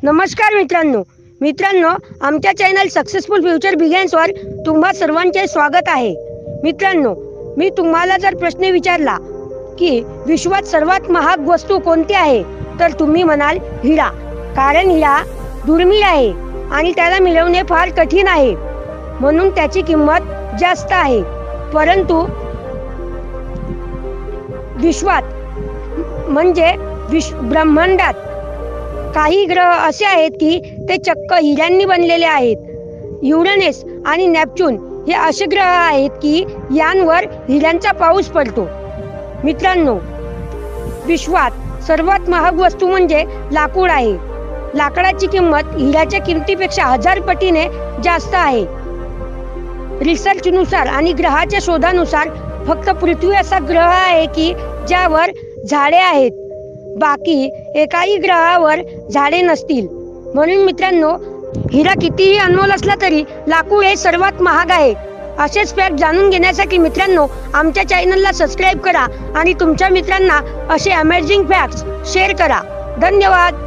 नमस्कार मित्रांनो, आमच्या चॅनल सक्सेसफुल फ्युचर बिगिन्सवर तुम्हा सर्वांचे स्वागत आहे। मित्रांनो, मी तुम्हाला जर प्रश्न विचारला की विश्वात सर्वात महाग वस्तू कोणती आहे, तर तुम्ही म्हणाल हिरा। कारण हिरा दुर्मिळ आहे आणि त्याला मिळवणे फार कठीण आहे, म्हणून त्याची किंमत जास्त आहे। परंतु विश्वात म्हणजे ब्रह्मांडात काही ग्रह असे आहेत की ते चक्क हिऱ्यांनी बनलेले आहेत। युरेनस आणि नेपच्यून हे असे ग्रह आहेत की यांवर हिऱ्यांचा पाऊस पडतो। मित्रांनो, विश्वात सर्वात महाग वस्तू म्हणजे लाकूड आहे। लाकडाची किंमत हिऱ्याच्या किमतीपेक्षा 1000 पटीने जास्त आहे। रिसर्चनुसार आणि ग्रहाच्या शोधानुसार फक्त पृथ्वी असा ग्रह आहे की ज्यावर झाडे आहेत, बाकी एकाही ग्रहावर झाडे नसतील। म्हणून मित्रांनो, हिरा कितीही अनमोल असला तरी लाकूड हे सर्वात महाग आहे। असेच फॅक्ट जाणून घेण्यासाठी मित्रांनो, आमच्या चॅनलला सबस्क्राईब करा आणि तुमच्या मित्रांना असे अमेझिंग फॅक्ट्स शेअर करा। धन्यवाद।